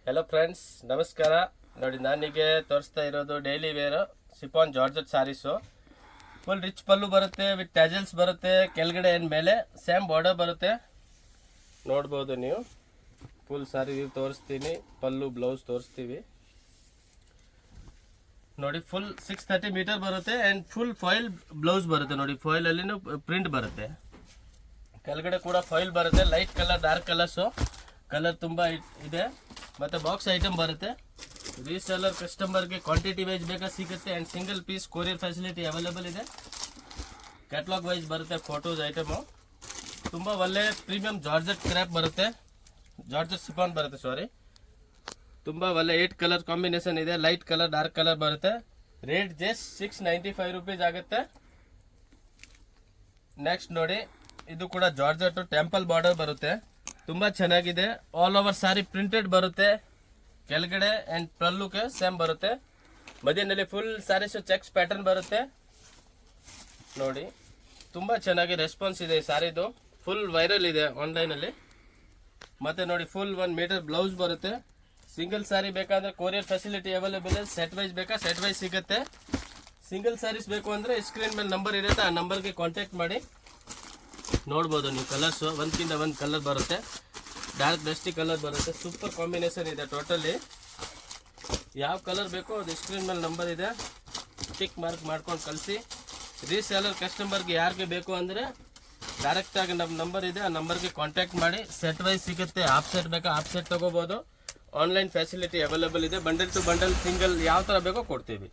Hello friends, ನಮಸ್ಕಾರ. ನೋಡಿ, ನಾನೀಗ ತೋರಿಸ್ತಾ ಇರೋದು ಡೈಲಿ ವೇರ್ ಸಿಫಾನ್ ಜಾರ್ಜೆಟ್ ಸಾರೀಸು. ಫುಲ್ ರಿಚ್ ಪಲ್ಲು ಬರುತ್ತೆ, ವಿತ್ ಟ್ಯಾಜಲ್ಸ್ ಬರುತ್ತೆ. ಕೆಳಗಡೆ ಏನು ಮೇಲೆ ಸೇಮ್ ಬಾರ್ಡರ್ ಬರುತ್ತೆ. ನೋಡ್ಬೋದು ನೀವು. ಫುಲ್ ಸಾರಿ ತೋರಿಸ್ತೀನಿ, ಪಲ್ಲು ಬ್ಲೌಸ್ ತೋರಿಸ್ತೀವಿ. ನೋಡಿ, ಫುಲ್ 630 ಮೀಟರ್ ಬರುತ್ತೆ ಆ್ಯಂಡ್ ಫುಲ್ ಫಾಯಿಲ್ ಬ್ಲೌಸ್ ಬರುತ್ತೆ. ನೋಡಿ, ಫಾಯಿಲಲ್ಲಿನೂ ಪ್ರಿಂಟ್ ಬರುತ್ತೆ. ಕೆಳಗಡೆ ಕೂಡ ಫಾಯಿಲ್ ಬರುತ್ತೆ. Light colour, dark colours colour ತುಂಬ ಇದೆ. ಮತ್ತು ಬಾಕ್ಸ್ ಐಟಮ್ ಬರುತ್ತೆ. ರೀಸೆಲ್ಲರ್ ಕಸ್ಟಮರ್ಗೆ ಕ್ವಾಂಟಿಟಿ ವೈಸ್ ಬೇಕಾ ಸಿಗುತ್ತೆ and single piece courier facility available ಇದೆ. ಕ್ಯಾಟ್ಲಾಗ್ ವೈಸ್ ಬರುತ್ತೆ ಫೋಟೋಸ್ ಐಟಮು. ತುಂಬ ಒಳ್ಳೆ ಪ್ರೀಮಿಯಂ ಜಾರ್ಜೆಟ್ ಕ್ರ್ಯಾಪ್ ಬರುತ್ತೆ, ಜಾರ್ಜೆಟ್ ಸಿಫಾನ್ ಬರುತ್ತೆ ಸಾರಿ. ತುಂಬ ಒಳ್ಳೆ 8 ಕಲರ್ ಕಾಂಬಿನೇಷನ್ ಇದೆ. ಲೈಟ್ ಕಲರ್, ಡಾರ್ಕ್ ಕಲರ್ ಬರುತ್ತೆ. ರೇಟ್ ಜಸ್ಟ್ 695 ರುಪೀಸ್ ಆಗುತ್ತೆ. ನೆಕ್ಸ್ಟ್ ನೋಡಿ, ಇದು ಕೂಡ ಜಾರ್ಜೆಟ್ ಟೆಂಪಲ್ ಬಾರ್ಡರ್ ಬರುತ್ತೆ. ತುಂಬ ಚೆನ್ನಾಗಿದೆ. ಆಲ್ ಓವರ್ ಸಾರಿ ಪ್ರಿಂಟೆಡ್ ಬರುತ್ತೆ. ಕೆಳಗಡೆ ಆ್ಯಂಡ್ ಪಲ್ಲುಗೆ ಸೇಮ್ ಬರುತ್ತೆ. ಮಧ್ಯದಲ್ಲಿ ಫುಲ್ ಸಾರೀಸು ಚೆಕ್ಸ್ ಪ್ಯಾಟರ್ನ್ ಬರುತ್ತೆ. ನೋಡಿ, ತುಂಬ ಚೆನ್ನಾಗಿ ರೆಸ್ಪಾನ್ಸ್ ಇದೆ ಈ ಸಾರಿದು. ಫುಲ್ ವೈರಲ್ ಇದೆ ಆನ್ಲೈನಲ್ಲಿ. ಮತ್ತು ನೋಡಿ, ಫುಲ್ 1 ಮೀಟರ್ ಬ್ಲೌಸ್ ಬರುತ್ತೆ. ಸಿಂಗಲ್ ಸಾರಿ ಬೇಕಾದರೆ ಕೊರಿಯರ್ ಫೆಸಿಲಿಟಿ ಅವೈಲೇಬಲ್ ಇದೆ. ಸೆಟ್ ವೈಸ್ ಬೇಕಾ ಸೆಟ್ ವೈಸ್ ಸಿಗುತ್ತೆ. ಸಿಂಗಲ್ ಸಾರೀಸ್ ಬೇಕು ಅಂದರೆ ಸ್ಕ್ರೀನ್ ಮೇಲೆ ನಂಬರ್ ಇರುತ್ತೆ, ಆ ನಂಬರ್ಗೆ ಕಾಂಟ್ಯಾಕ್ಟ್ ಮಾಡಿ. ನೋಡ್ಬೋದು ನೀವು ಕಲರ್ಸು, ಒಂದಕ್ಕಿಂತ ಒಂದು ಕಲರ್ ಬರುತ್ತೆ. ಡಾರ್ಕ್ ಡಸ್ಟಿ ಕಲರ್ ಬರುತ್ತೆ. ಸೂಪರ್ ಕಾಂಬಿನೇಷನ್ ಇದೆ ಟೋಟಲಿ. ಯಾವ ಕಲರ್ ಬೇಕೋ ಅದು ಸ್ಕ್ರೀನ್ ಮೇಲೆ ನಂಬರ್ ಇದೆ, ಟಿಕ್ ಮಾರ್ಕ್ ಮಾಡ್ಕೊಂಡು ಕಳಿಸಿ. ರೀಸೇಲರ್ ಕಸ್ಟಮರ್ಗೆ ಯಾರಿಗೆ ಬೇಕು ಅಂದರೆ ಡೈರೆಕ್ಟಾಗಿ ನಮ್ಮ ನಂಬರ್ ಇದೆ, ಆ ನಂಬರ್ಗೆ ಕಾಂಟ್ಯಾಕ್ಟ್ ಮಾಡಿ. ಸೆಟ್ ವೈಸ್ ಸಿಗುತ್ತೆ. ಹಾಫ್ ಸೆಟ್ ಬೇಕಾ ಹಾಫ್ ಸೆಟ್ ತೊಗೋಬೋದು. ಆನ್ಲೈನ್ ಫೆಸಿಲಿಟಿ ಅವೈಲೇಬಲ್ ಇದೆ. ಬಂಡಲ್ ಟು ಬಂಡಲ್, ಸಿಂಗಲ್ ಯಾವ ಥರ ಬೇಕೋ ಕೊಡ್ತೀವಿ.